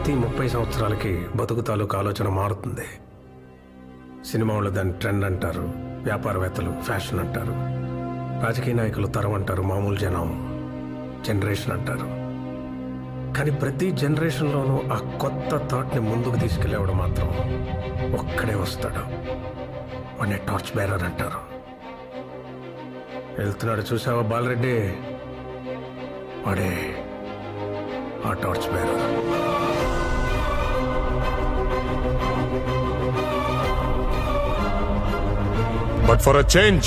ప్రతి 30 సంవత్సరాలకి బతుకు తాలూకు ఆలోచన మారుతుంది. సినిమా వాళ్ళు దాన్ని ట్రెండ్ అంటారు, వ్యాపారవేత్తలు ఫ్యాషన్ అంటారు, రాజకీయ నాయకులు తరం అంటారు, మామూలు జనం జనరేషన్ అంటారు. కానీ ప్రతి జనరేషన్లోనూ ఆ కొత్త థాట్ని ముందుకు తీసుకెళ్ళేవాడు మాత్రం ఒక్కడే వస్తాడు. వాడిని టార్చ్ బేరర్ అంటారు. వెళ్తున్నాడు చూసావా బాలరెడ్డి, వాడే ఆ torch bearer. But for a change,